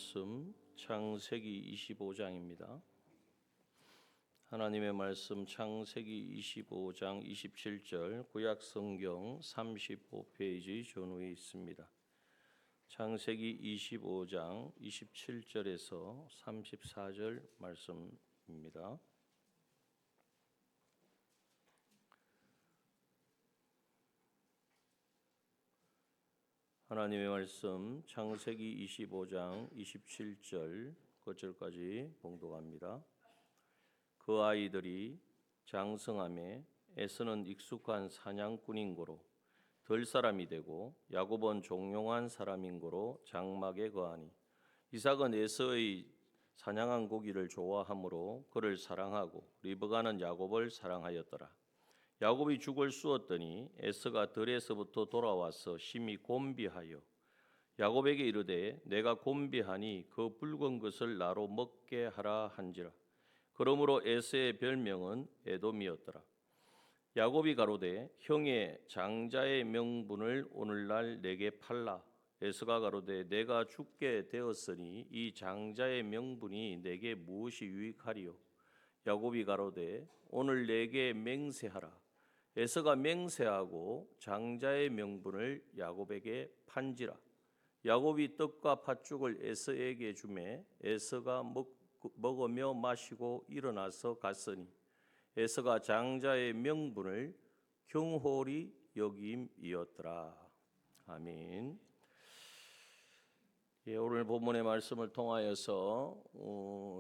말씀 창세기 25장입니다. 하나님의 말씀 창세기 25장 27절 구약 성경 35페이지 전후에 있습니다. 창세기 25장 27절에서 34절 말씀입니다. 하나님의 말씀 창세기 25장 27절 끝절까지 봉독합니다. 그 아이들이 장성함에 에서는 익숙한 사냥꾼인 고로 들 사람이 되고 야곱은 종용한 사람인 고로 장막에 거하니 이삭은 에서의 사냥한 고기를 좋아하므로 그를 사랑하고 리브가는 야곱을 사랑하였더라. 야곱이 죽을 쑤었더니 에서가 들에서부터 돌아와서 심히 곤비하여 야곱에게 이르되 내가 곤비하니 그 붉은 것을 나로 먹게 하라 한지라. 그러므로 에서의 별명은 에돔이었더라. 야곱이 가로되 형의 장자의 명분을 오늘날 내게 팔라. 에서가 가로되 내가 죽게 되었으니 이 장자의 명분이 내게 무엇이 유익하리요. 야곱이 가로되 오늘 내게 맹세하라. 에서가 맹세하고 장자의 명분을 야곱에게 판지라. 야곱이 떡과 팥죽을 에서에게 주매 에서가 먹으며 마시고 일어나서 갔으니 에서가 장자의 명분을 경홀히 여김이었더라. 아멘. 오늘 본문의 말씀을 통하여서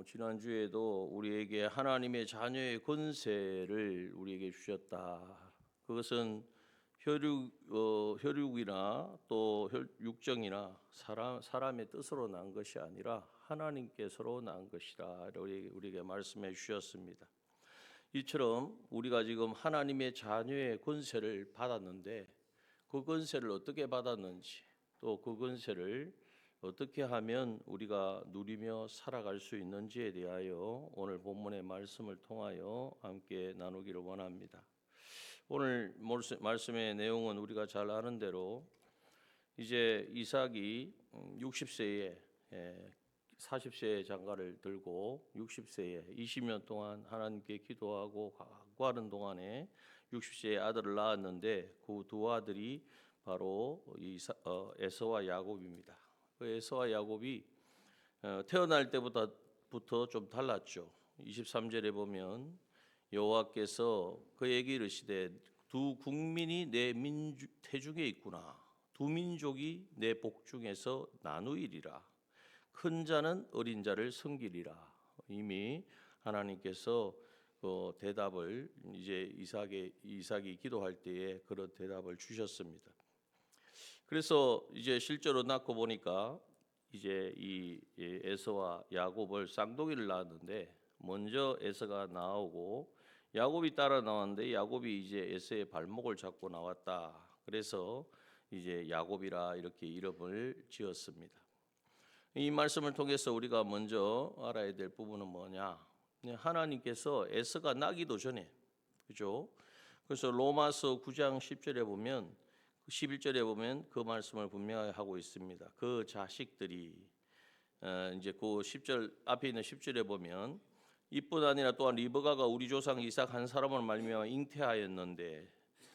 지난주에도 우리에게 하나님의 자녀의 권세를 우리에게 주셨다. 그것은 혈육이나 또 육정이나 사람의 뜻으로 난 것이 아니라 하나님께서로 난 것이라 우리에게 말씀해 주셨습니다. 이처럼 우리가 지금 하나님의 자녀의 권세를 받았는데 그 권세를 어떻게 받았는지 또 그 권세를 어떻게 하면 우리가 누리며 살아갈 수 있는지에 대하여 오늘 본문의 말씀을 통하여 함께 나누기를 원합니다. 오늘 말씀의 내용은 우리가 잘 아는 대로 이제 이삭이 60세에 40세의 장가를 들고 60세에 20년 동안 하나님께 기도하고 구하는 동안에 60세의 아들을 낳았는데 그 두 아들이 바로 에서와 야곱입니다. 그 에서와 야곱이 태어날 때부터 좀 달랐죠. 23절에 보면 여호와께서 그에게 이르시되 두 국민이 내 태중에 있구나. 두 민족이 내 복중에서 나누이리라. 큰 자는 어린 자를 섬기리라. 이미 하나님께서 그 대답을 이제 이삭이 기도할 때에 그런 대답을 주셨습니다. 그래서 이제 실제로 낳고 보니까 이제 이 에서와 야곱을 쌍둥이를 낳았는데 먼저 에서가 나오고 야곱이 따라 나왔는데 야곱이 이제 에서의 발목을 잡고 나왔다. 그래서 이제 야곱이라 이렇게 이름을 지었습니다. 이 말씀을 통해서 우리가 먼저 알아야 될 부분은 뭐냐? 하나님께서 에서가 나기도 전에, 그죠? 그래서 로마서 9장 10절에 보면 11절에 보면 그 말씀을 분명하게 하고 있습니다. 그 자식들이 이제 그 10절 앞에 있는 10절에 보면 이뿐 아니라 또한 리브가가 우리 조상 이삭 한 사람을 말미암아 잉태하였는데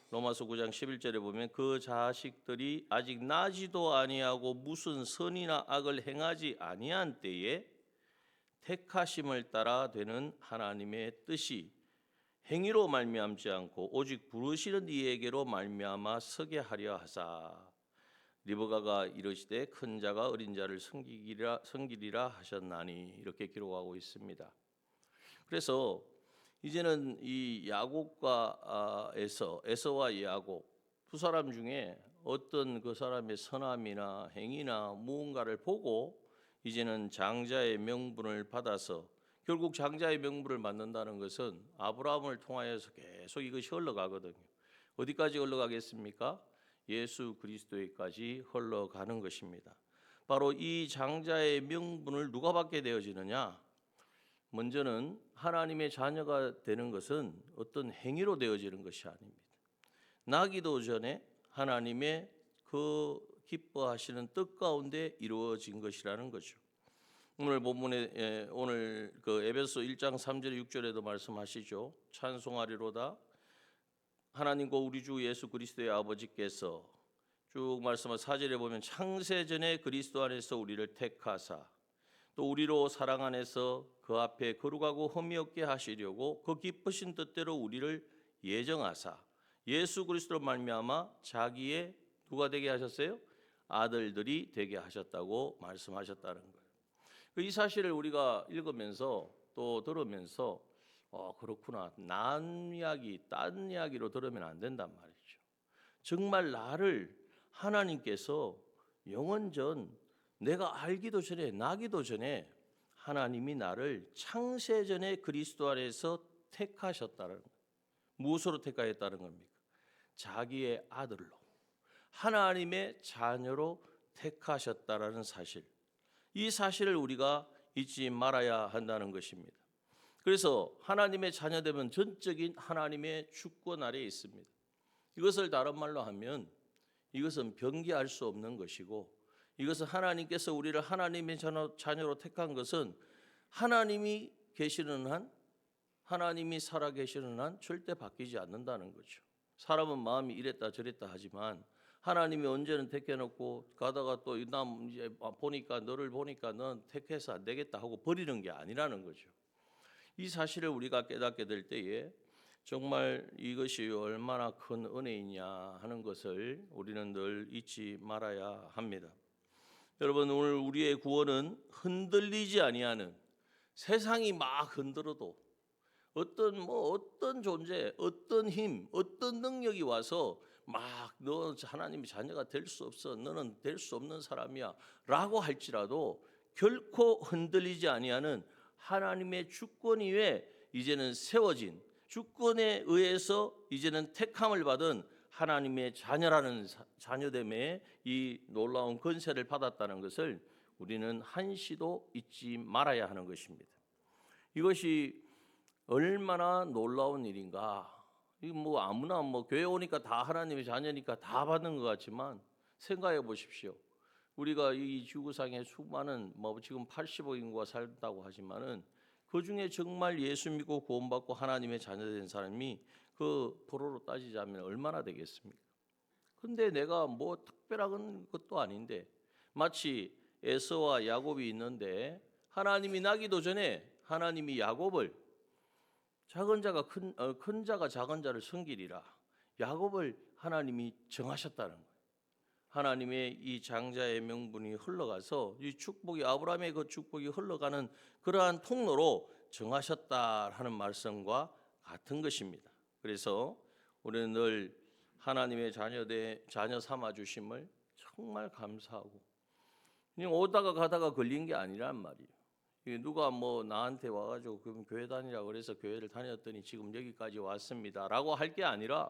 로마서 9장 11절에 보면 그 자식들이 아직 나지도 아니하고 무슨 선이나 악을 행하지 아니한 때에 택하심을 따라 되는 하나님의 뜻이 행위로 말미암지 않고 오직 부르시는 이에게로 말미암아 서게 하려 하사 리브가가 이르시되 큰 자가 어린 자를 섬기리라 하셨나니 이렇게 기록하고 있습니다. 그래서 이제는 이 야곱과 에서와 야곱 두 사람 중에 어떤 그 사람의 선함이나 행위나 무언가를 보고 이제는 장자의 명분을 받아서 결국 장자의 명분을 받는다는 것은 아브라함을 통하여서 계속 이것이 흘러가거든요. 어디까지 흘러가겠습니까? 예수 그리스도에까지 흘러가는 것입니다. 바로 이 장자의 명분을 누가 받게 되어지느냐? 먼저는 하나님의 자녀가 되는 것은 어떤 행위로 되어지는 것이 아닙니다. 나기도 전에 하나님의 그 기뻐하시는 뜻 가운데 이루어진 것이라는 거죠. 오늘 본문에 오늘 그 에베소 1장 3절 6절에도 말씀하시죠. 찬송하리로다 하나님과 우리 주 예수 그리스도의 아버지께서 쭉 말씀한 4절에 보면 창세전에 그리스도 안에서 우리를 택하사 또 우리로 사랑 안에서 그 앞에 거룩하고 흠이 없게 하시려고 그 기쁘신 뜻대로 우리를 예정하사 예수 그리스도로 말미암아 자기의 누가 되게 하셨어요? 아들들이 되게 하셨다고 말씀하셨다는 거예요. 이 사실을 우리가 읽으면서 또 들으면서 그렇구나. 남 이야기, 딴 이야기로 들으면 안 된단 말이죠. 정말 나를 하나님께서 영원전 내가 알기도 전에 나기도 전에 하나님이 나를 창세전에 그리스도 안에서 택하셨다는 거예요. 무엇으로 택하였다는 겁니까? 자기의 아들로 하나님의 자녀로 택하셨다라는 사실. 이 사실을 우리가 잊지 말아야 한다는 것입니다. 그래서 하나님의 자녀되면 전적인 하나님의 주권 아래에 있습니다. 이것을 다른 말로 하면 이것은 변기할 수 없는 것이고 이것은 하나님께서 우리를 하나님의 자녀로 택한 것은 하나님이 계시는 한 하나님이 살아 계시는 한 절대 바뀌지 않는다는 거죠. 사람은 마음이 이랬다 저랬다 하지만 하나님이 언제는 택해놓고 가다가 또 남 이제 보니까 너를 보니까 넌 택해서 안 되겠다 하고 버리는 게 아니라는 거죠. 이 사실을 우리가 깨닫게 될 때에 정말 이것이 얼마나 큰 은혜이냐 하는 것을 우리는 늘 잊지 말아야 합니다. 여러분 오늘 우리의 구원은 흔들리지 아니하는 세상이 막 흔들어도 어떤 존재, 어떤 힘, 어떤 능력이 와서 막 너 하나님의 자녀가 될 수 없어, 너는 될 수 없는 사람이야라고 할지라도 결코 흔들리지 아니하는 하나님의 주권 위에 이제는 세워진 주권에 의해서 이제는 택함을 받은 하나님의 자녀라는 자녀됨에 이 놀라운 권세를 받았다는 것을 우리는 한시도 잊지 말아야 하는 것입니다. 이것이 얼마나 놀라운 일인가. 이 뭐 아무나 뭐 교회 오니까 다 하나님의 자녀니까 다 받는 것 같지만 생각해 보십시오. 우리가 이 지구상에 수많은 뭐 지금 80억 인구가 살다고 하지만은 그 중에 정말 예수 믿고 구원받고 하나님의 자녀된 사람이 그 도로로 따지자면 얼마나 되겠습니까? 근데 내가 뭐 특별한 것도 아닌데 마치 에서와 야곱이 있는데 하나님이 나기도 전에 하나님이 야곱을 작은 자가 큰 자가 작은 자를 섬기리라. 야곱을 하나님이 정하셨다는 거예요. 하나님의 이 장자의 명분이 흘러가서 이 축복이 아브라함의 그 축복이 흘러가는 그러한 통로로 정하셨다 하는 말씀과 같은 것입니다. 그래서 우리는 늘 하나님의 자녀 삼아 주심을 정말 감사하고 그냥 오다가 가다가 걸린 게 아니란 말이에요. 누가 뭐 나한테 와가지고 그럼 교회 다니라 그래서 교회를 다녔더니 지금 여기까지 왔습니다라고 할 게 아니라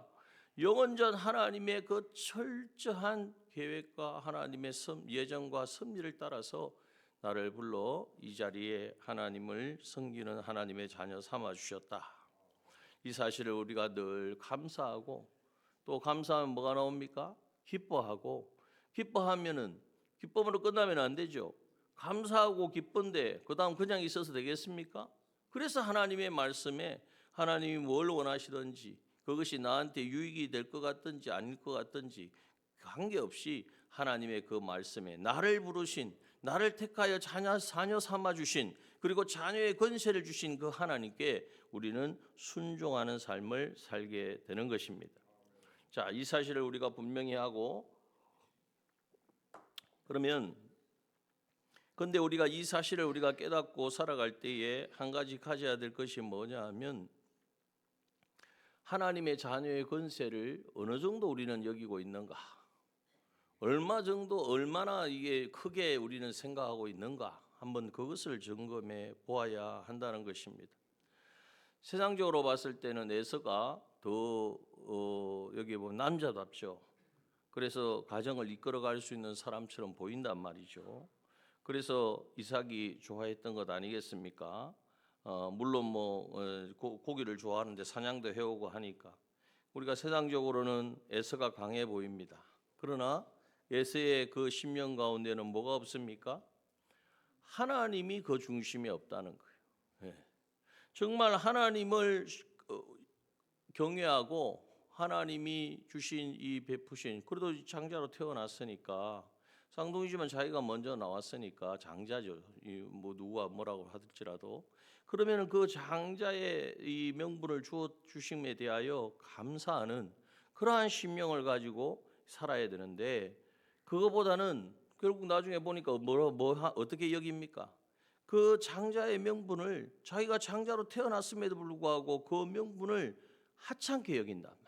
영원전 하나님의 그 철저한 계획과 하나님의 예정과 섭리를 따라서 나를 불러 이 자리에 하나님을 섬기는 하나님의 자녀 삼아 주셨다. 이 사실을 우리가 늘 감사하고 또 감사하면 뭐가 나옵니까? 기뻐하고 기뻐하면은 기쁨으로 끝나면 안 되죠. 감사하고 기쁜데 그 다음 그냥 있어서 되겠습니까? 그래서 하나님의 말씀에 하나님이 뭘 원하시든지 그것이 나한테 유익이 될 것 같든지 아닐 것 같든지 관계없이 하나님의 그 말씀에 나를 부르신 나를 택하여 자녀 삼아 주신 그리고 자녀의 권세를 주신 그 하나님께 우리는 순종하는 삶을 살게 되는 것입니다. 자, 이 사실을 우리가 분명히 하고 그러면 근데 우리가 이 사실을 우리가 깨닫고 살아갈 때에 한 가지 가져야 될 것이 뭐냐 하면 하나님의 자녀의 권세를 어느 정도 우리는 여기고 있는가? 얼마나 이게 크게 우리는 생각하고 있는가? 한번 그것을 점검해 보아야 한다는 것입니다. 세상적으로 봤을 때는 에서가 더 여기 보면 남자답죠. 그래서 가정을 이끌어갈 수 있는 사람처럼 보인단 말이죠. 그래서 이삭이 좋아했던 것 아니겠습니까? 물론 뭐 고기를 좋아하는데 사냥도 해오고 하니까 우리가 세상적으로는 에서가 강해 보입니다. 그러나 에서의 그 심령 가운데는 뭐가 없습니까? 하나님이 그 중심에 없다는 거예요. 예. 정말 하나님을 경외하고 하나님이 주신 이 베푸신, 그래도 장자로 태어났으니까, 쌍둥이지만 자기가 먼저 나왔으니까 장자죠. 뭐 누가 뭐라고 하더라도, 그러면 그 장자의 이 명분을 주심에 대하여 감사하는 그러한 심령을 가지고 살아야 되는데, 그거보다는 결국 나중에 보니까 어떻게 여깁니까? 그 장자의 명분을, 자기가 장자로 태어났음에도 불구하고 그 명분을 하찮게 여긴단 말이에요.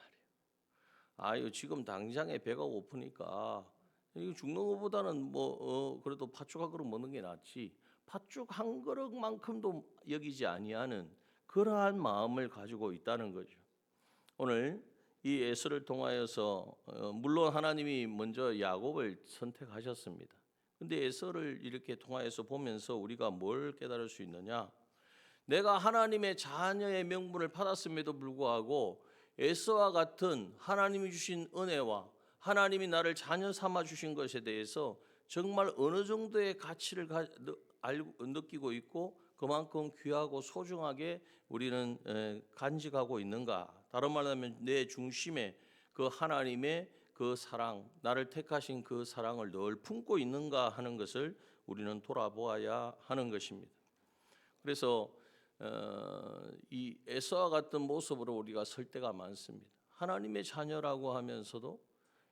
아유, 지금 당장에 배가 고프니까 이거 죽는 것보다는 그래도 팥죽 한 그릇 먹는 게 낫지, 팥죽 한 그릇만큼도 여기지 아니하는 그러한 마음을 가지고 있다는 거죠. 오늘 이 에서를 통하여서 물론 하나님이 먼저 야곱을 선택하셨습니다. 근데 에서를 이렇게 통하여서 보면서 우리가 뭘 깨달을 수 있느냐? 내가 하나님의 자녀의 명분을 받았음에도 불구하고 에서와 같은 하나님이 주신 은혜와 하나님이 나를 자녀 삼아 주신 것에 대해서 정말 어느 정도의 가치를 느끼고 있고 그만큼 귀하고 소중하게 우리는 간직하고 있는가? 다른 말로 하면 내 중심에 그 하나님의 그 사랑, 나를 택하신 그 사랑을 늘 품고 있는가 하는 것을 우리는 돌아보아야 하는 것입니다. 그래서 이 에서와 같은 모습으로 우리가 설 때가 많습니다. 하나님의 자녀라고 하면서도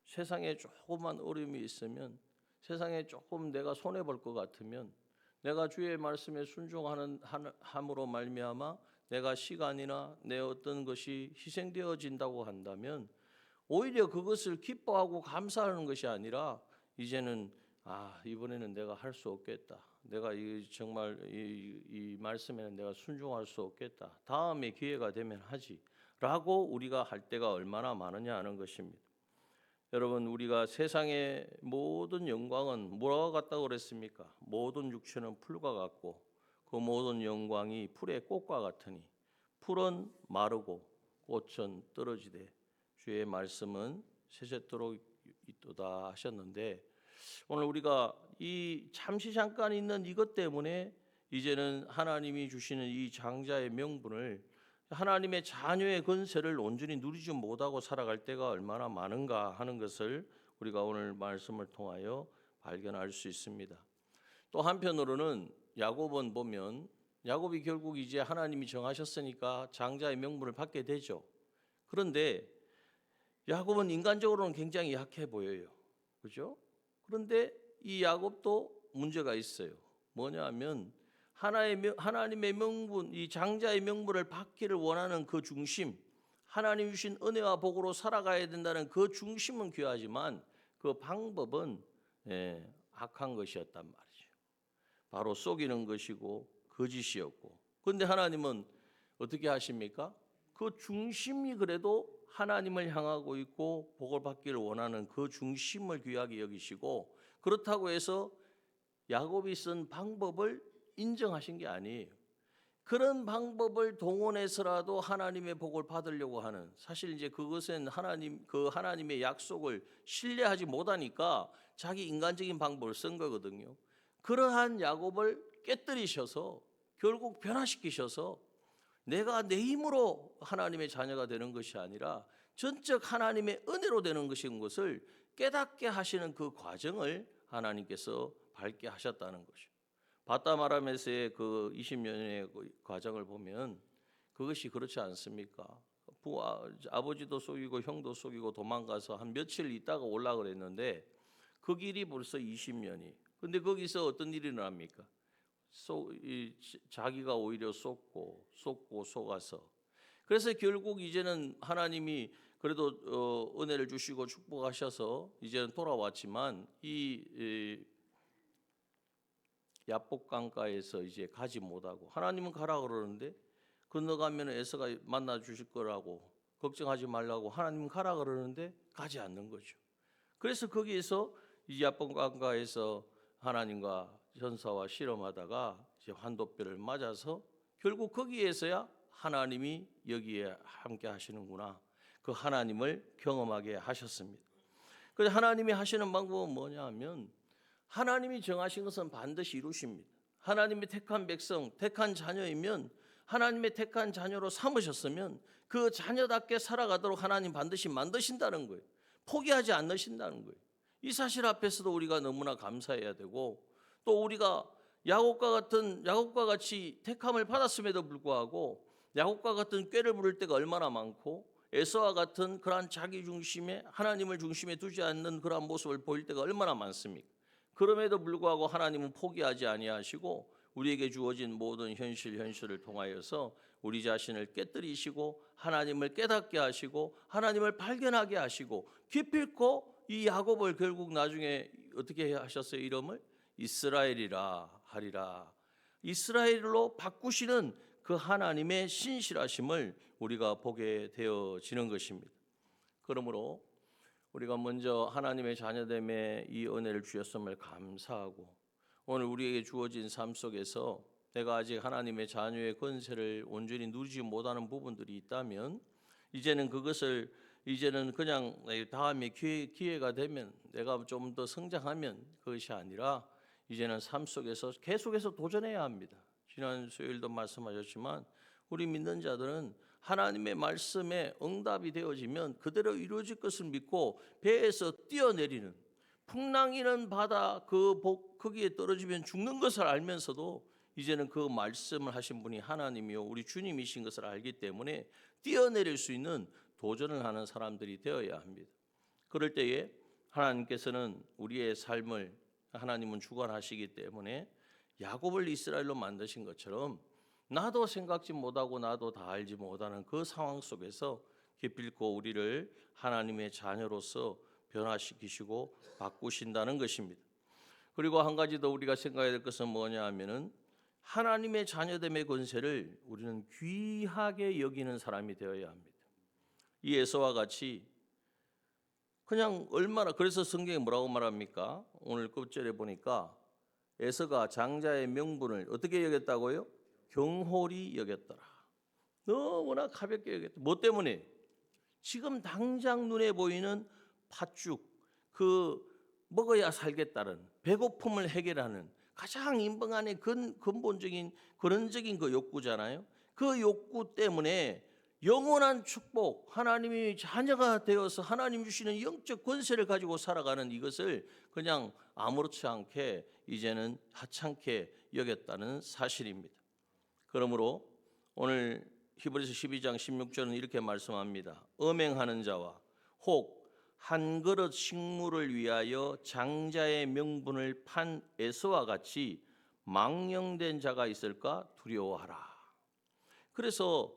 세상에 조그만 어려움이 있으면, 세상에 조금 내가 손해 볼 것 같으면, 내가 주의 말씀에 순종함으로 말미암아 내가 시간이나 내 어떤 것이 희생되어진다고 한다면 오히려 그것을 기뻐하고 감사하는 것이 아니라 이제는 이번에는 내가 할 수 없겠다, 내가 정말 이 말씀에는 내가 순종할 수 없겠다, 다음에 기회가 되면 하지라고 우리가 할 때가 얼마나 많으냐 하는 것입니다. 여러분, 우리가 세상의 모든 영광은 뭐와 같다고 그랬습니까? 모든 육체는 풀과 같고 그 모든 영광이 풀의 꽃과 같으니 풀은 마르고 꽃은 떨어지되 주의 말씀은 세세토록 있도다 하셨는데, 오늘 우리가 이 잠시 잠깐 있는 이것 때문에 이제는 하나님이 주시는 이 장자의 명분을, 하나님의 자녀의 권세를 온전히 누리지 못하고 살아갈 때가 얼마나 많은가 하는 것을 우리가 오늘 말씀을 통하여 발견할 수 있습니다. 또 한편으로는 야곱은 보면, 야곱이 결국 이제 하나님이 정하셨으니까 장자의 명분을 받게 되죠. 그런데 야곱은 인간적으로는 굉장히 약해 보여요. 그렇죠? 그런데 이 야곱도 문제가 있어요. 뭐냐 하면 하나님의 명분, 이 장자의 명분을 받기를 원하는 그 중심, 하나님 주신 은혜와 복으로 살아가야 된다는 그 중심은 귀하지만 그 방법은 악한 것이었단 말이죠. 바로 속이는 것이고 거짓이었고. 그런데 하나님은 어떻게 하십니까? 그 중심이 그래도 하나님을 향하고 있고 복을 받기를 원하는 그 중심을 귀하게 여기시고, 그렇다고 해서 야곱이 쓴 방법을 인정하신 게 아니에요. 그런 방법을 동원해서라도 하나님의 복을 받으려고 하는, 사실 이제 그것은 하나님의 약속을 신뢰하지 못하니까 자기 인간적인 방법을 쓴 거거든요. 그러한 야곱을 깨뜨리셔서 결국 변화시키셔서 내가 내 힘으로 하나님의 자녀가 되는 것이 아니라 전적 하나님의 은혜로 되는 것인 것을 깨닫게 하시는 그 과정을 하나님께서 밟게 하셨다는 것이죠. 바담 아람에서의 그 20년의 과정을 보면 그것이 그렇지 않습니까? 아버지도 속이고 형도 속이고 도망가서 한 며칠 있다가 올라 그랬는데 그 길이 벌써 20년이. 근데 거기서 어떤 일이 일어납니까? 자기가 오히려 속고 속아서, 그래서 결국 이제는 하나님이 그래도 은혜를 주시고 축복하셔서 이제는 돌아왔지만 이 야복 강가에서 이제 가지 못하고, 하나님은 가라 그러는데 건너가면 에서가 만나 주실 거라고 걱정하지 말라고 하나님은 가라 그러는데 가지 않는 거죠. 그래서 거기에서 이 야복 강가에서 하나님과 전사와 실험하다가 이제 환도뼈를 맞아서 결국 거기에서야 하나님이 여기에 함께 하시는구나, 그 하나님을 경험하게 하셨습니다. 그래서 하나님이 하시는 방법은 뭐냐 하면 하나님이 정하신 것은 반드시 이루십니다. 하나님의 택한 백성, 택한 자녀이면 하나님의 택한 자녀로 삼으셨으면 그 자녀답게 살아가도록 하나님 반드시 만드신다는 거예요. 포기하지 않으신다는 거예요. 이 사실 앞에서도 우리가 너무나 감사해야 되고, 또 우리가 야곱과 같이 택함을 받았음에도 불구하고 야곱과 같은 꾀를 부릴 때가 얼마나 많고, 에서와 같은 그러한 자기 중심에 하나님을 중심에 두지 않는 그러한 모습을 보일 때가 얼마나 많습니까? 그럼에도 불구하고 하나님은 포기하지 아니하시고 우리에게 주어진 모든 현실을 통하여서 우리 자신을 깨뜨리시고 하나님을 깨닫게 하시고 하나님을 발견하게 하시고, 기필코 이 야곱을 결국 나중에 어떻게 하셨어요? 이름을 이스라엘이라 하리라. 이스라엘로 바꾸시는 그 하나님의 신실하심을 우리가 보게 되어지는 것입니다. 그러므로 우리가 먼저 하나님의 자녀됨에 이 은혜를 주셨음을 감사하고, 오늘 우리에게 주어진 삶 속에서 내가 아직 하나님의 자녀의 권세를 온전히 누리지 못하는 부분들이 있다면 이제는 그냥 다음에 기회가 되면 내가 좀 더 성장하면 그것이 아니라 이제는 삶 속에서 계속해서 도전해야 합니다. 지난 수요일도 말씀하셨지만 우리 믿는 자들은 하나님의 말씀에 응답이 되어지면 그대로 이루어질 것을 믿고 배에서 뛰어내리는, 풍랑이는 바다 거기에 떨어지면 죽는 것을 알면서도 이제는 그 말씀을 하신 분이 하나님이요 우리 주님이신 것을 알기 때문에 뛰어내릴 수 있는 도전을 하는 사람들이 되어야 합니다. 그럴 때에 하나님께서는 우리의 삶을, 하나님은 주관하시기 때문에 야곱을 이스라엘로 만드신 것처럼 나도 생각지 못하고 나도 다 알지 못하는 그 상황 속에서 기필코 우리를 하나님의 자녀로서 변화시키시고 바꾸신다는 것입니다. 그리고 한 가지 더 우리가 생각해야 될 것은 뭐냐 하면은 하나님의 자녀됨의 권세를 우리는 귀하게 여기는 사람이 되어야 합니다. 이 에서와 같이 그냥 얼마나, 그래서 성경에 뭐라고 말합니까? 오늘 끝절에 보니까 에서가 장자의 명분을 어떻게 여겼다고요? 경홀히 여겼더라. 너무나 가볍게 여겼다. 뭐 때문에? 지금 당장 눈에 보이는 팥죽, 먹어야 살겠다는 배고픔을 해결하는 가장 인방 안의 근본적인 근원적인 그 욕구잖아요. 그 욕구 때문에 영원한 축복, 하나님이 자녀가 되어서 하나님 주시는 영적 권세를 가지고 살아가는 이것을 그냥 아무렇지 않게 이제는 하찮게 여겼다는 사실입니다. 그러므로 오늘 히브리서 12장 16절은 이렇게 말씀합니다. 음행하는 자와 혹 한 그릇 식물을 위하여 장자의 명분을 판 에서와 같이 망령된 자가 있을까 두려워하라. 그래서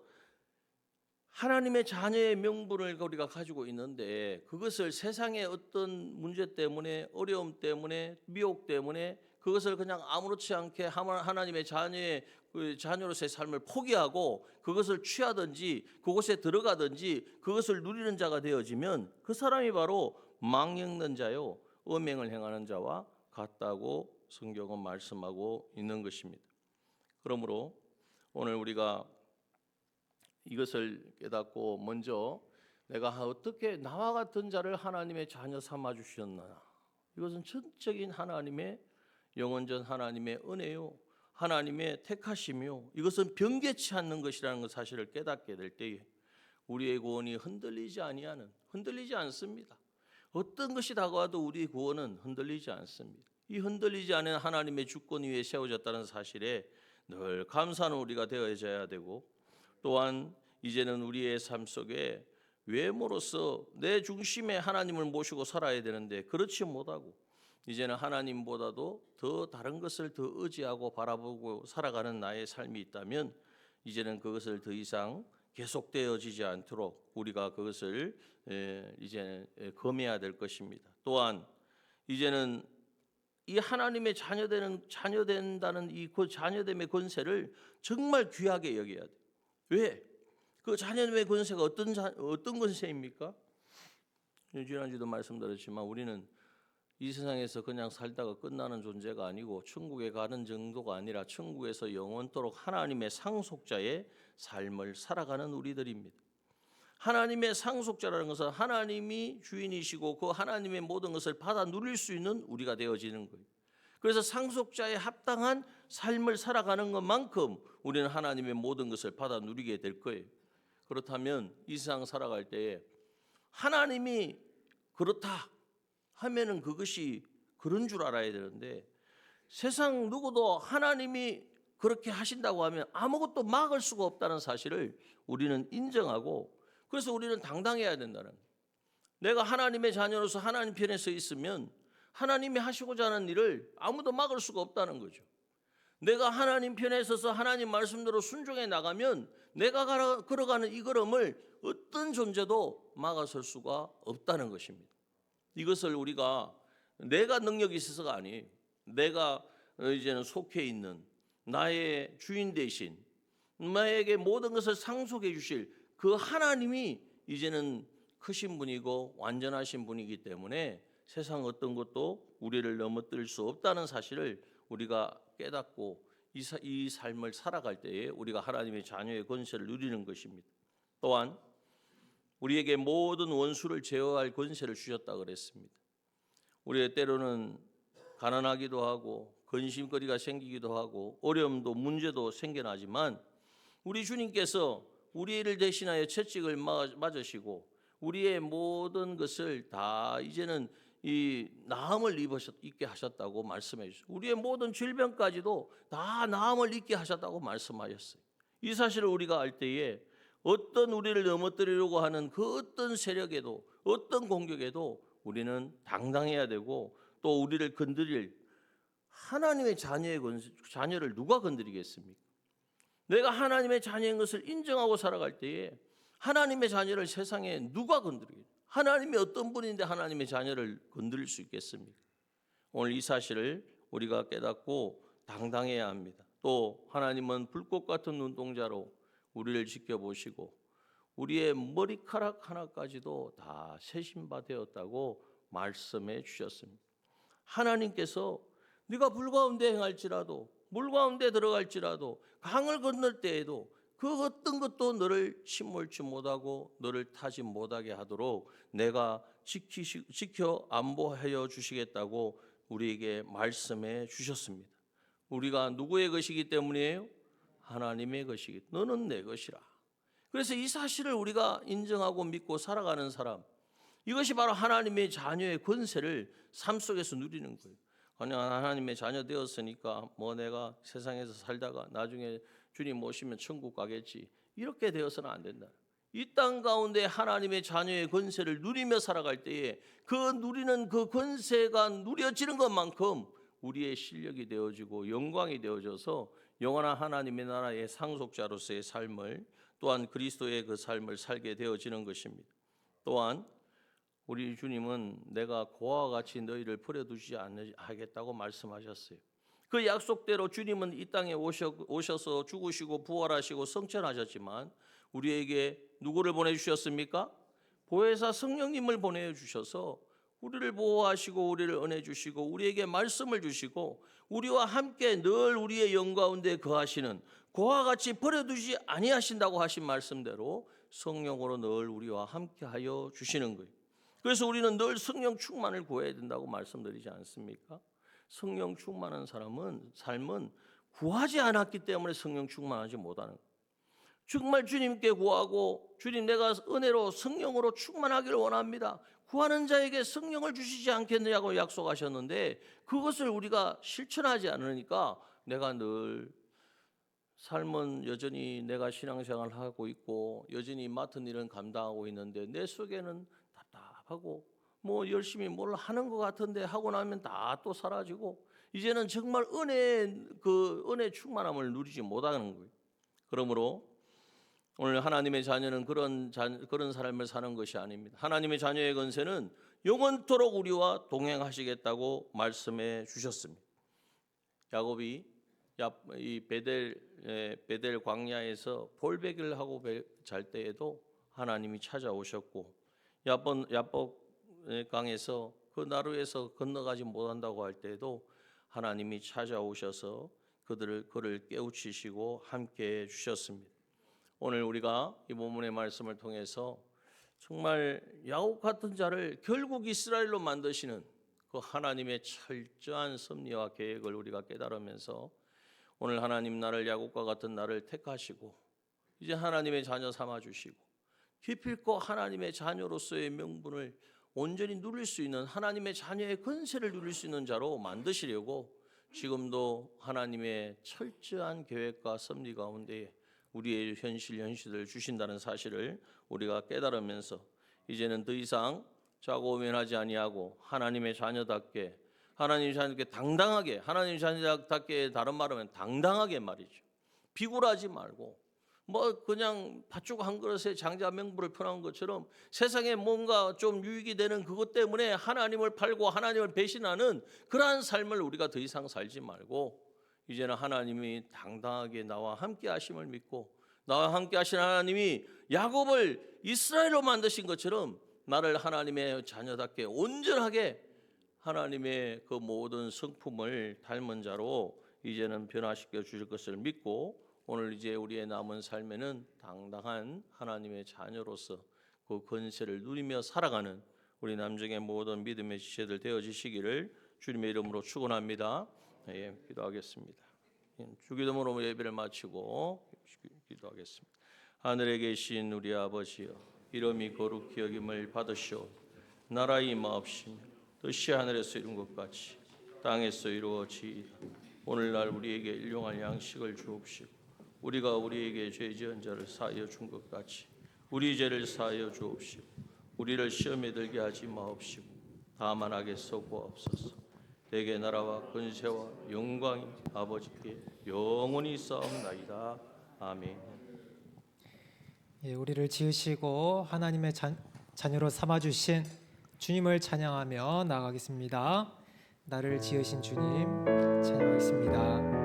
하나님의 자녀의 명분을 우리가 가지고 있는데 그것을 세상의 어떤 문제 때문에, 어려움 때문에, 미혹 때문에 그것을 그냥 아무렇지 않게 하나님의 자녀로서의 삶을 포기하고 그것을 취하든지 그곳에 들어가든지 그것을 누리는 자가 되어지면 그 사람이 바로 망령된 자요 음행을 행하는 자와 같다고 성경은 말씀하고 있는 것입니다. 그러므로 오늘 우리가 이것을 깨닫고 먼저 내가 어떻게 나와 같은 자를 하나님의 자녀 삼아 주셨나, 이것은 전적인 하나님의 영원전 하나님의 은혜요 하나님의 택하심이요 이것은 변개치 않는 것이라는 것 사실을 깨닫게 될 때에 우리의 구원이 흔들리지 않습니다. 어떤 것이 다가와도 우리의 구원은 흔들리지 않습니다. 이 흔들리지 않은 하나님의 주권 위에 세워졌다는 사실에 늘 감사하는 우리가 되어져야 되고, 또한 이제는 우리의 삶 속에 외모로서 내 중심에 하나님을 모시고 살아야 되는데 그렇지 못하고 이제는 하나님보다도 더 다른 것을 더 의지하고 바라보고 살아가는 나의 삶이 있다면 이제는 그것을 더 이상 계속되어지지 않도록 우리가 그것을 이제는 검해야 될 것입니다. 또한 이제는 이 하나님의 자녀된다는 이 자녀됨의 권세를 정말 귀하게 여겨야 돼. 왜? 그 자녀됨의 권세가 어떤 권세입니까? 지난주도 말씀드렸지만 우리는 이 세상에서 그냥 살다가 끝나는 존재가 아니고 천국에 가는 정도가 아니라 천국에서 영원토록 하나님의 상속자의 삶을 살아가는 우리들입니다. 하나님의 상속자라는 것은 하나님이 주인이시고 그 하나님의 모든 것을 받아 누릴 수 있는 우리가 되어지는 거예요. 그래서 상속자에 합당한 삶을 살아가는 것만큼 우리는 하나님의 모든 것을 받아 누리게 될 거예요. 그렇다면 이 세상 살아갈 때에 하나님이 그렇다 하면은 그것이 그런 줄 알아야 되는데, 세상 누구도 하나님이 그렇게 하신다고 하면 아무것도 막을 수가 없다는 사실을 우리는 인정하고, 그래서 우리는 당당해야 된다는 거예요. 내가 하나님의 자녀로서 하나님 편에 서 있으면 하나님이 하시고자 하는 일을 아무도 막을 수가 없다는 거죠. 내가 하나님 편에 서서 하나님 말씀대로 순종해 나가면 내가 걸어가는 이 걸음을 어떤 존재도 막아설 수가 없다는 것입니다. 이것을 우리가 내가 능력이 있어서가 아니에요. 내가 이제는 속해 있는 나의 주인 대신 나에게 모든 것을 상속해 주실 그 하나님이 이제는 크신 분이고 완전하신 분이기 때문에 세상 어떤 것도 우리를 넘어뜨릴 수 없다는 사실을 우리가 깨닫고 이 삶을 살아갈 때에 우리가 하나님의 자녀의 권세를 누리는 것입니다. 또한 우리에게 모든 원수를 제어할 권세를 주셨다 그랬습니다. 우리의 때로는 가난하기도 하고 근심거리가 생기기도 하고 어려움도 문제도 생겨나지만 우리 주님께서 우리를 대신하여 채찍을 맞으시고 우리의 모든 것을 다 이제는 이 나음을 입게 하셨다고 말씀해 주셨어요. 우리의 모든 질병까지도 다 나음을 입게 하셨다고 말씀하셨어요. 이 사실을 우리가 알 때에 어떤 우리를 넘어뜨리려고 하는 그 어떤 세력에도 어떤 공격에도 우리는 당당해야 되고, 또 우리를 건드릴 하나님의 자녀를 누가 건드리겠습니까? 내가 하나님의 자녀인 것을 인정하고 살아갈 때에 하나님의 자녀를 세상에 누가 건드리겠습니까? 하나님이 어떤 분인데 하나님의 자녀를 건드릴 수 있겠습니까? 오늘 이 사실을 우리가 깨닫고 당당해야 합니다. 또 하나님은 불꽃 같은 눈동자로 우리를 지켜보시고 우리의 머리카락 하나까지도 다 세신 바 되었다고 말씀해 주셨습니다. 하나님께서 네가 불 가운데 행할지라도 물 가운데 들어갈지라도 강을 건널 때에도 그 어떤 것도 너를 침몰치 못하고 너를 타지 못하게 하도록 내가 지켜 안보하여 주시겠다고 우리에게 말씀해 주셨습니다. 우리가 누구의 것이기 때문이에요? 하나님의 것이기 때문에 너는 내 것이라. 그래서 이 사실을 우리가 인정하고 믿고 살아가는 사람, 이것이 바로 하나님의 자녀의 권세를 삶 속에서 누리는 거예요. 그냥 하나님의 자녀 되었으니까 뭐 내가 세상에서 살다가 나중에 주님 오시면 천국 가겠지, 이렇게 되어서는 안 된다. 이 땅 가운데 하나님의 자녀의 권세를 누리며 살아갈 때에 그 누리는 그 권세가 누려지는 것만큼 우리의 실력이 되어지고 영광이 되어져서 영원한 하나님의 나라의 상속자로서의 삶을, 또한 그리스도의 그 삶을 살게 되어지는 것입니다. 또한 우리 주님은 내가 고아와 같이 너희를 버려두지 않겠다고 말씀하셨어요. 그 약속대로 주님은 이 땅에 오셔서 죽으시고 부활하시고 성천하셨지만 우리에게 누구를 보내주셨습니까? 보혜사 성령님을 보내주셔서 우리를 보호하시고 우리를 은혜 주시고 우리에게 말씀을 주시고 우리와 함께 늘 우리의 영 가운데 거하시는, 고아와 같이 버려두지 아니하신다고 하신 말씀대로 성령으로 늘 우리와 함께하여 주시는 거예요. 그래서 우리는 늘 성령 충만을 구해야 된다고 말씀드리지 않습니까? 성령 충만한 삶은 구하지 않았기 때문에 성령 충만하지 못하는 거예요. 정말 주님께 구하고 주님 내가 은혜로 성령으로 충만하기를 원합니다. 구하는 자에게 성령을 주시지 않겠느냐고 약속하셨는데 그것을 우리가 실천하지 않으니까 내가 늘 삶은 여전히 내가 신앙생활을 하고 있고 여전히 맡은 일은 감당하고 있는데 내 속에는 답답하고 뭐 열심히 뭘 하는 것 같은데 하고 나면 다 또 사라지고 이제는 정말 은혜 충만함을 누리지 못하는 거예요. 그러므로 오늘 하나님의 자녀는 그런 삶을 사는 것이 아닙니다. 하나님의 자녀의 권세는 영원토록 우리와 동행하시겠다고 말씀해 주셨습니다. 야곱이 이 베델 광야에서 볼베기를 하고 잘 때에도 하나님이 찾아오셨고 야복강에서 그 나루에서 건너가지 못한다고 할 때에도 하나님이 찾아오셔서 그를 깨우치시고 함께해 주셨습니다. 오늘 우리가 이 본문의 말씀을 통해서 정말 야곱 같은 자를 결국 이스라엘로 만드시는 그 하나님의 철저한 섭리와 계획을 우리가 깨달으면서 오늘 하나님 나를 야곱과 같은 나를 택하시고 이제 하나님의 자녀 삼아주시고 기필코 하나님의 자녀로서의 명분을 온전히 누릴 수 있는, 하나님의 자녀의 권세를 누릴 수 있는 자로 만드시려고 지금도 하나님의 철저한 계획과 섭리 가운데 우리의 현실을 주신다는 사실을 우리가 깨달으면서 이제는 더 이상 좌고우면하지 아니하고 하나님의 자녀답게, 하나님의 자녀답게 당당하게, 하나님의 자녀답게, 다른 말하면 당당하게 말이죠. 비굴하지 말고 그냥 팥죽 한 그릇에 장자 명부를 표현한 것처럼 세상에 뭔가 좀 유익이 되는 그것 때문에 하나님을 팔고 하나님을 배신하는 그러한 삶을 우리가 더 이상 살지 말고 이제는 하나님이 당당하게 나와 함께 하심을 믿고, 나와 함께 하신 하나님이 야곱을 이스라엘로 만드신 것처럼 나를 하나님의 자녀답게 온전하게 하나님의 그 모든 성품을 닮은 자로 이제는 변화시켜 주실 것을 믿고, 오늘 이제 우리의 남은 삶에는 당당한 하나님의 자녀로서 그 권세를 누리며 살아가는 우리 남정의 모든 믿음의 지체들 되어지시기를 주님의 이름으로 축원합니다. 예, 기도하겠습니다. 주기도문으로 예배를 마치고 기도하겠습니다. 하늘에 계신 우리 아버지여, 이름이 거룩히 여김을 받으시오. 나라 임하옵시며 뜻이 하늘에서 이룬 것 같이 땅에서 이루어지이다. 오늘날 우리에게 일용할 양식을 주옵시고 우리가 우리에게 죄 지은 자를 사하여 준 것 같이 우리 죄를 사하여 주옵시고 우리를 시험에 들게 하지 마옵시고 다만 악에서 구하옵소서. 대개 나라와 권세와 영광이 아버지께 영원히 있사옵나이다. 아멘. 예, 우리를 지으시고 하나님의 자녀로 삼아주신 주님을 찬양하며 나아가겠습니다. 나를 지으신 주님 찬양하겠습니다.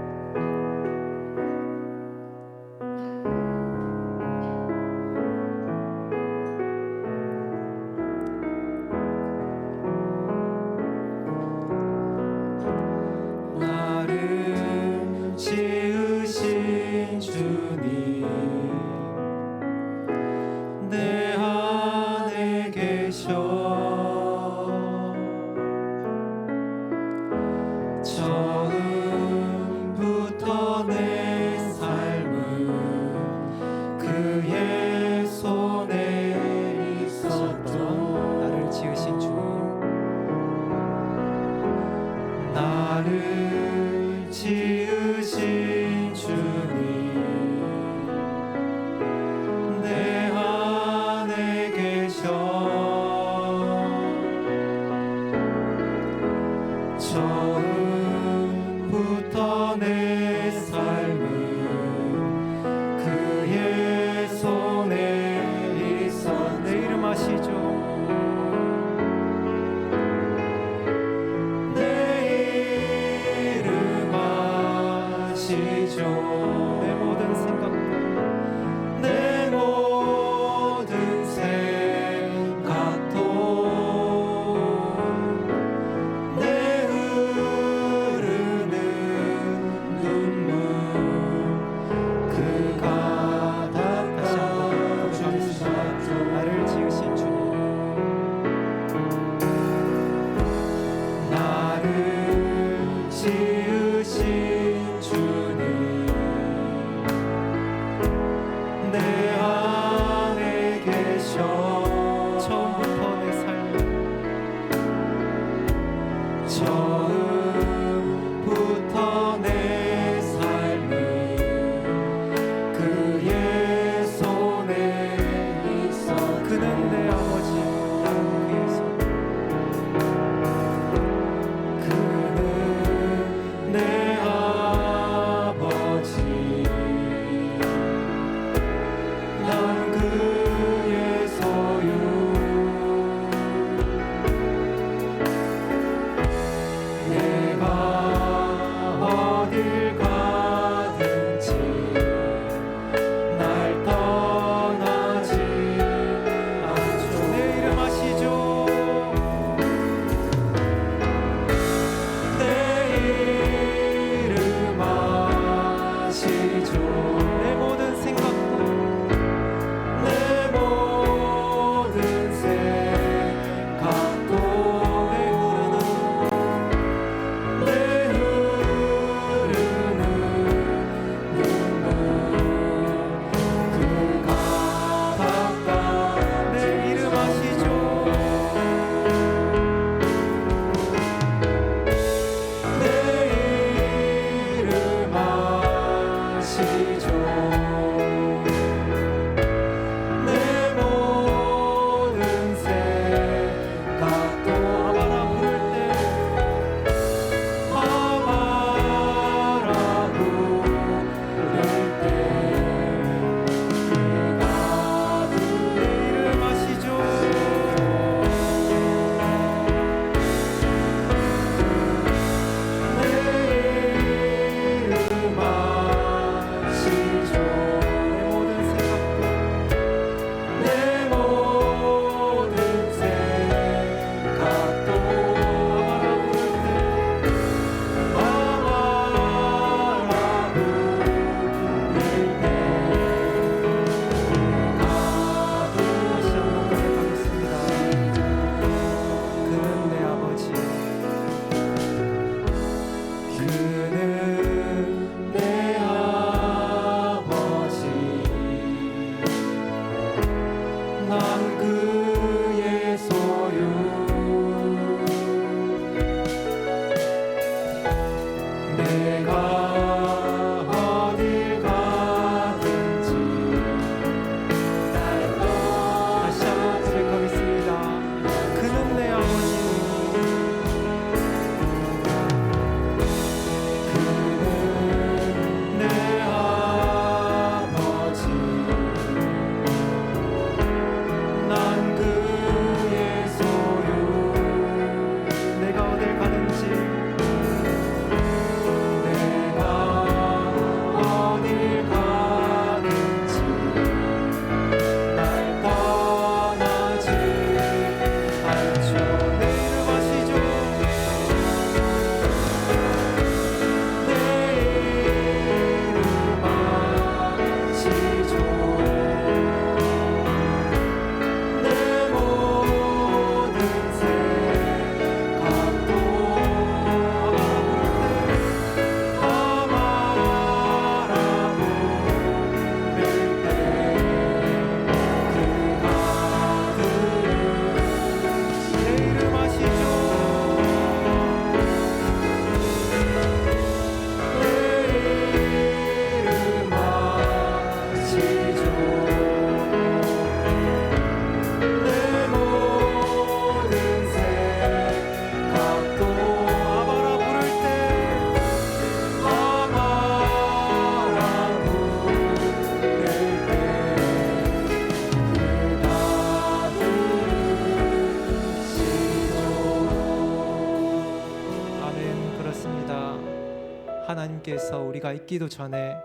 하나님께서 우리가 있기도 전에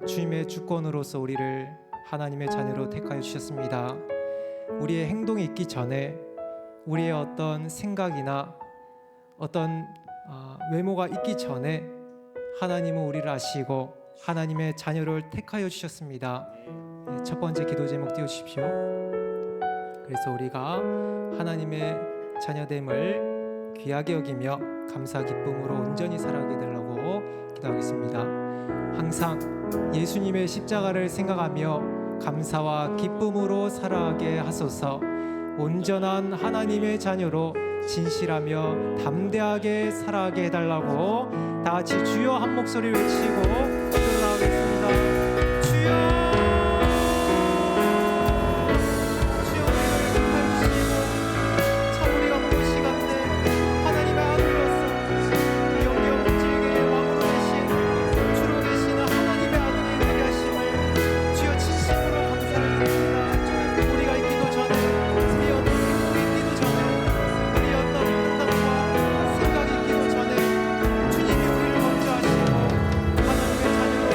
주님의 주권으로서 우리를 하나님의 자녀로 택하여 주셨습니다. 우리의 행동이 있기 전에 우리의 어떤 생각이나 어떤 외모가 있기 전에 하나님은 우리를 아시고 하나님의 자녀를 택하여 주셨습니다. 첫 번째 기도 제목 띄워주십시오. 그래서 우리가 하나님의 자녀됨을 귀하게 여기며 감사 기쁨으로 온전히 살아가게 되려고 기도하겠습니다. 항상 예수님의 십자가를 생각하며 감사와 기쁨으로 살아가게 하소서. 온전한 하나님의 자녀로 진실하며 담대하게 살아가게 해달라고 다 같이 주여 한 목소리 외치고 기도하겠습니다. 주여 자녀로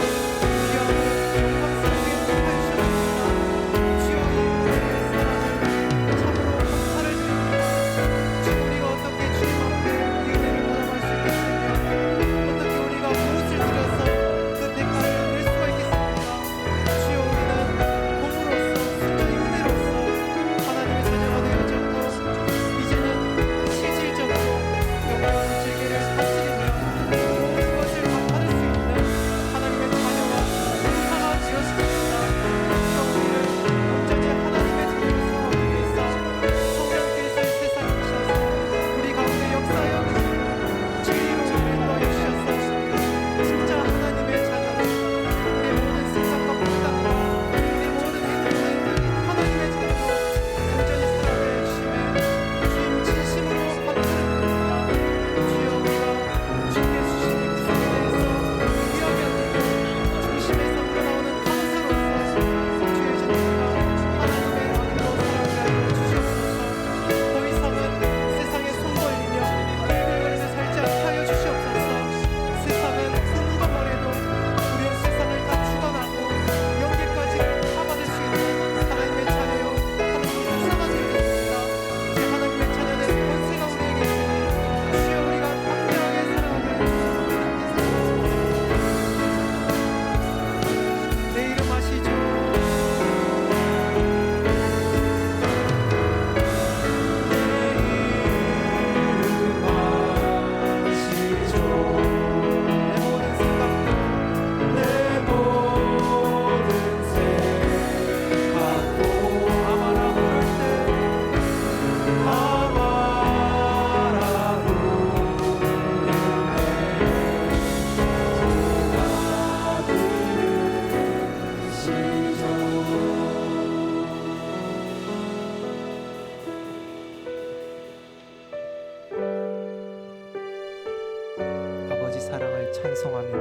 찬송하며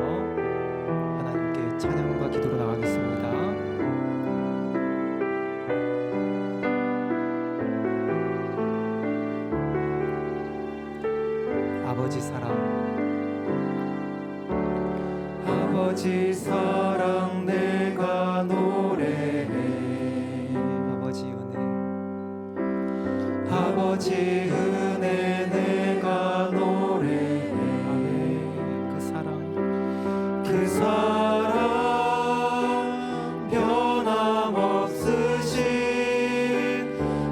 하나님께 찬양과 기도로 나가겠습니다. 아버지 사랑, 아버지 사랑 내가 노래해. 아버지 은혜, 아버지 은혜 내가 노래해. 그 사랑 변함없으신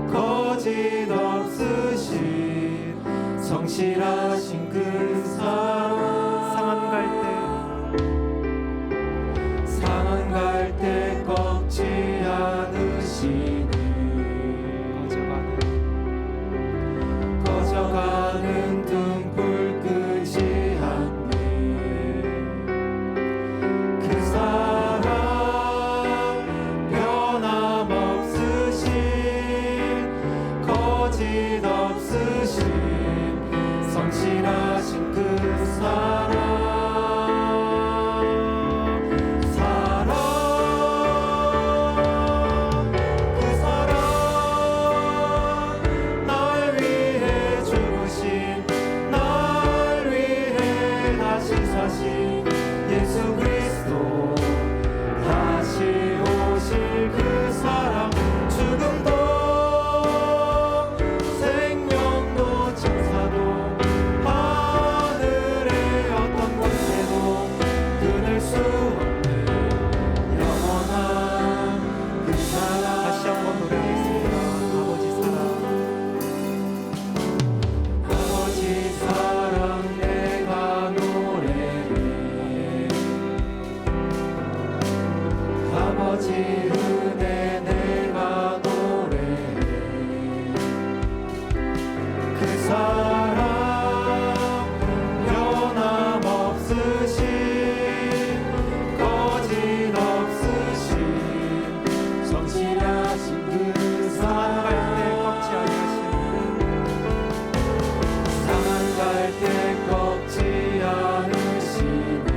거짓 없으신 성실하신 그 사랑. 상한 갈 때 꺾지 않으시네. 꺼져가는 등불 끄지 않네. 그 사랑 변함없으신 거짓 없으신 성실하신 그 사랑. 예수 그리스도 다시 오실 그 사랑. 죽음도 생명도 천사도 하늘의 어떤 곳에도 끊을 수 없는 영원한 그 사랑. 다시 한번 노래하겠습니다. 아버지 사랑 내가 노래해. 아버지 은혜 내가 노래해. 그 사랑 변함없으신 거짓 없으신 성실하신 그 사랑. 상한 갈 때 꺾지 않으시네.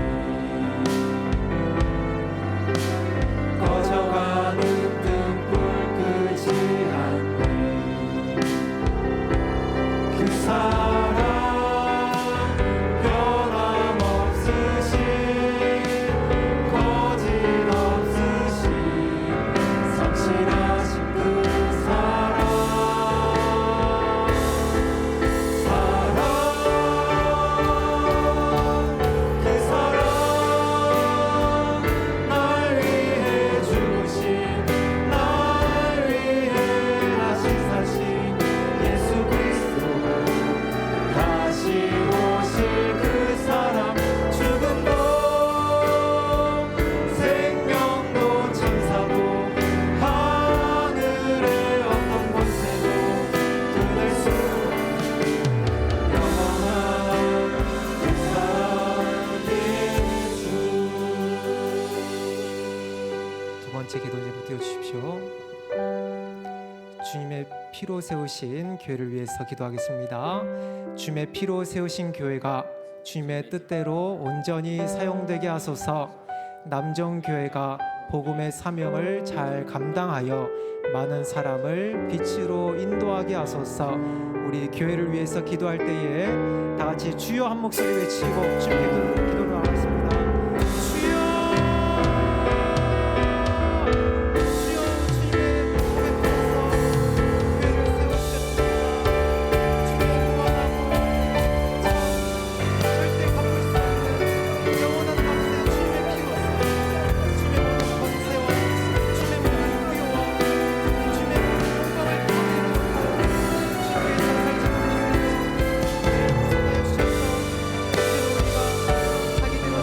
꺼져가는 등불 끄지 않네. 그 사랑 변함없으신 거짓 없으신 성실하신 그 사랑. 그 사랑 날 위해 죽으신, 날 위해 다시 사신 예수 그리스도 다시 오실 그 사랑. 죽음도 생명도 천사도 하늘의 어떤 권세도 끊을 수 없는 영원한 그 사랑 예수. 두 번째 기도 제목 띄워주십시오. 주님의 피로 세우신 교회를 위해서 기도하겠습니다. 주님의 피로 세우신 교회가 주님의 뜻대로 온전히 사용되게 하소서. 남정교회가 복음의 사명을 잘 감당하여 많은 사람을 빛으로 인도하게 하소서. 우리 교회를 위해서 기도할 때에 다 같이 주여 한 목소리 외치고 주님께 기도를 나가겠습니다. 주여, 주여, 주님의 복음에 따라서 교회를 세우셨습니다. 주님의 무한하고 절대 갚을 수 없는 영원한 값에 주님의 피로써 주님의 모든 권세와 주님의 모든 부여와 주님의 모든 영광을 받으려고 주께서 살지 못하는 주님의 구속하여 주셔서 이제로 우리가 자기 되어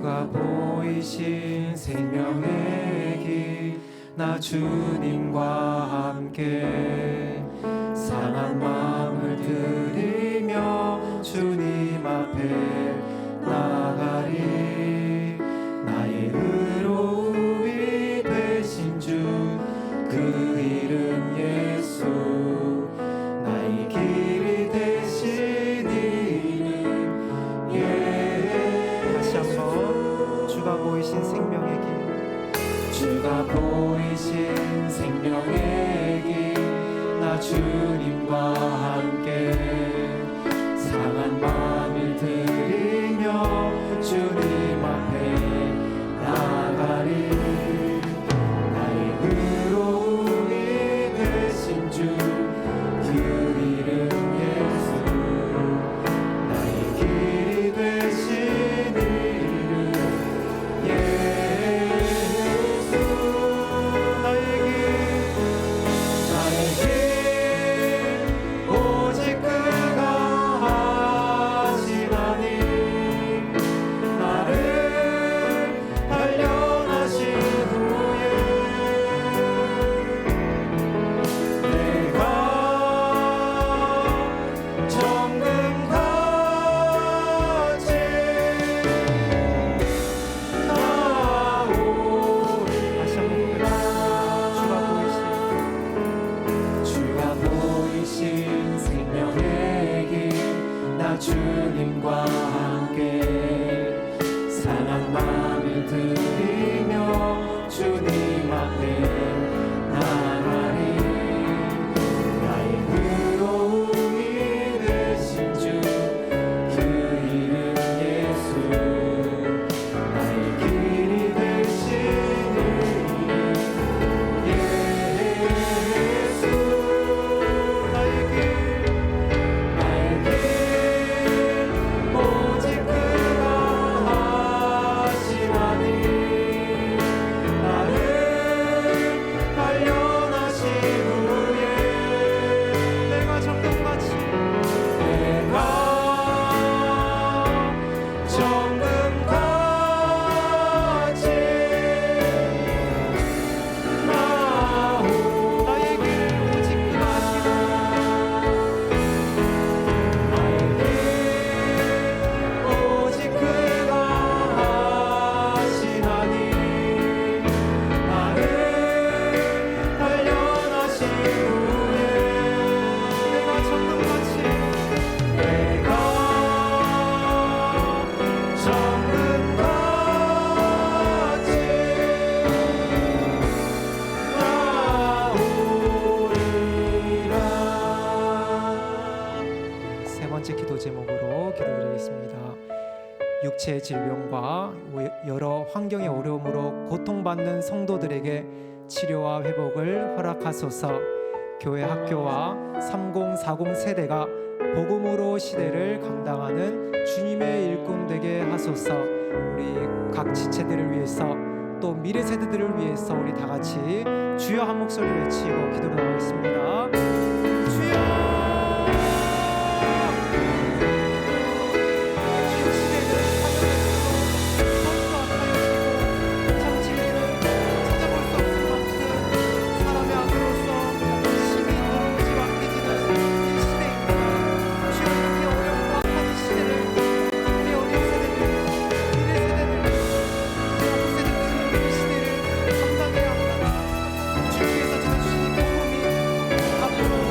주가 보이신 생명의 길 나 주님과 함께 상한 마음을 들이며 주님 앞에 나가리 나의 의로움이 되신 주 그 이름 예수 나의 길이 되신 이름 다시 한번 주가 보이신 생명의 길 주가 보이신 생명의 길 나 주님과 함께 상한 마음을 들이며 주님 앞에 나가리 나의 의로움이 되신 주 그 이름 예수 나의 길이 되신 이름 예수 나의 길 오직 그가 하시나니 나를 단련하신 후에 내가 정금같이 나오리 다시 한번 주가 보이신 생명의 길 나 주님과 함께 상한 마음을 들이며 주님 앞에 나가리 나의 의로움이 되신 주 그 이름 예수 나의 길이 되신 이름 예수 나의 길 오직 그가 하시나니 나를 단련하신 후에 내가 정금같이 나오 나의 길 오직 그가 오직 그가 하시나니 나를 단련하신 후에 내가 정금같이 나오리라. 세 번째 기도 제목으로 기도드리겠습니다. 육체의 질병과 여러 환경의 어려움으로 고통받는 성도들에게 치료와 회복을 허락하소서. 교회 학교와 3040 세대가 복음으로 시대를 감당하는 주님의 일꾼 되게 하소서. 우리 각 지체들을 위해서 또 미래 세대들을 위해서 우리 다 같이 주여 한 목소리 외치고 기도로 나가겠습니다. 주여 앞으로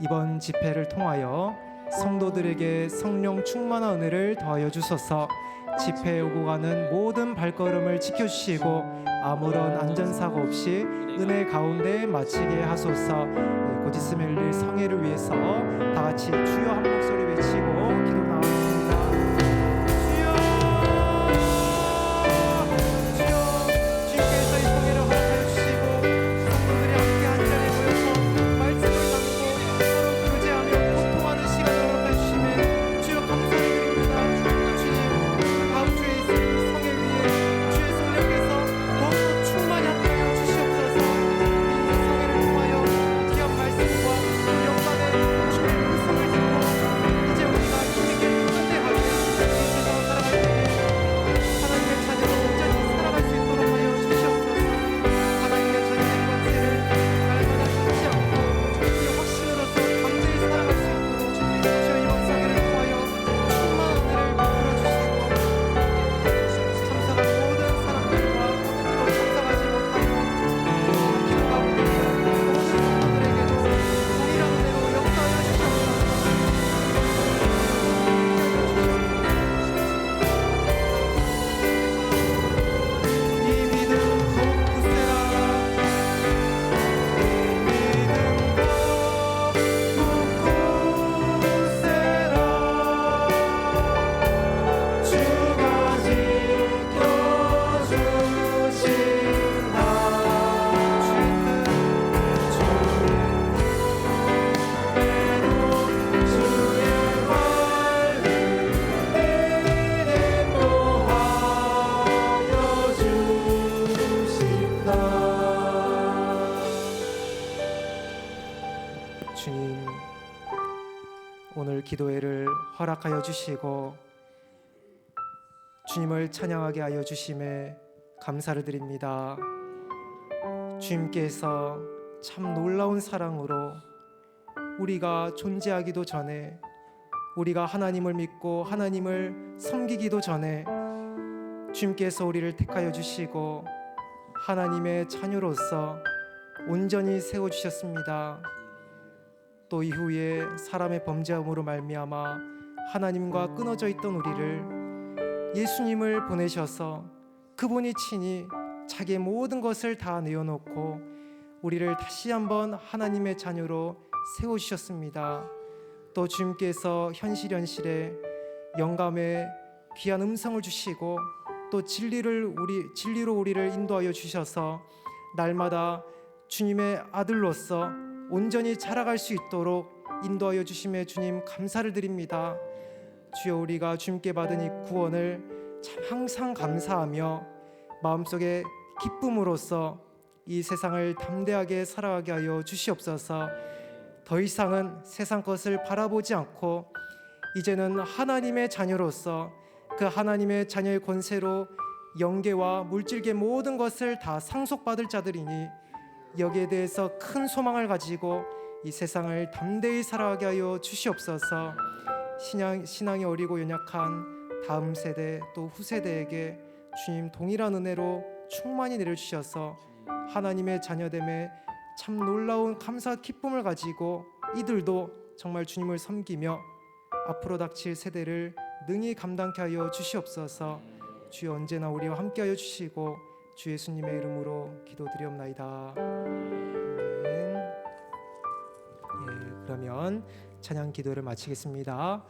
이번 집회를 통하여 성도들에게 성령 충만한 은혜를 더하여 주소서. 집회에 오고 가는 모든 발걸음을 지켜주시고 아무런 안전사고 없이 은혜 가운데 마치게 하소서. 곧 있으면 열릴 성회를 위해서 다 같이 주여 한 목소리 외치고 기도 나오겠습니다. 주여, 주여, 주께서 이 성회를 허락하여 주시고 성도들이 함께 한 자리에 모여서 말씀을 나누고 서로 교제하며 고통하는 시간을 허락하여 주시며 주여 감사드립니다. 주님, 다음 주에 있을 성회 위에 주의 성령께서 더욱더 충만히 함께하여 주시옵소서. 이 성회를 통하여 귀한 말씀과 영광의 주의 음성을 듣고 이제 우리가 힘있게 현대하게 이 세상을 살아갈 때에 하나님의 자녀로 온전히 살아갈 수 있도록 하여 주시옵소서. 하나님의 자녀의 권세를 날마다 잊지 않고 이 확신으로서 담대히 살아갈 수 있도록 주여 이번 성회를 통하여 충만한 은혜를 베풀어 주시고 참석한 모든 사람들과 또 참석하지 못하고 기도 가운데 모든 성도들에게도 동일한 은혜로 역사하여 주시옵소서. 이 믿음 곧 굳세라. 이 믿음 곧 굳세라. 주가 지켜주신다. 주의 말을 인도하여 주신다. 주님, 오늘 기도회를 허락하여 주시고 주님을 찬양하게 하여 주심에 감사를 드립니다. 주님께서 참 놀라운 사랑으로 우리가 존재하기도 전에, 우리가 하나님을 믿고 하나님을 섬기기도 전에 주님께서 우리를 택하여 주시고 하나님의 자녀로서 온전히 세워주셨습니다. 또 이후에 사람의 범죄함으로 말미암아 하나님과 끊어져 있던 우리를 예수님을 보내셔서 그분이 친히 자기의 모든 것을 다 내어놓고 우리를 다시 한번 하나님의 자녀로 세워주셨습니다. 또 주님께서 현실에 영감의 귀한 음성을 주시고 또 진리로 우리를 인도하여 주셔서 날마다 주님의 아들로서 온전히 자라갈 수 있도록 인도하여 주심에 주님 감사를 드립니다. 주여, 우리가 주님께 받은 이 구원을 참 항상 감사하며 마음속에 기쁨으로써 이 세상을 담대하게 살아가게 하여 주시옵소서. 더 이상은 세상 것을 바라보지 않고 이제는 하나님의 자녀로서 그 하나님의 자녀의 권세로 영계와 물질계 모든 것을 다 상속받을 자들이니 여기에 대해서 큰 소망을 가지고 이 세상을 담대히 살아가게 하여 주시옵소서. 신앙이 어리고 연약한 다음 세대 또 후세대에게 주님 동일한 은혜로 충만히 내려주셔서 하나님의 자녀됨에 참 놀라운 감사 기쁨을 가지고 이들도 정말 주님을 섬기며 앞으로 닥칠 세대를 능히 감당케 하여 주시옵소서. 주여 언제나 우리와 함께하여 주시고 주 예수님의 이름으로 기도드리옵나이다. 아멘. 예, 그러면 찬양 기도를 마치겠습니다.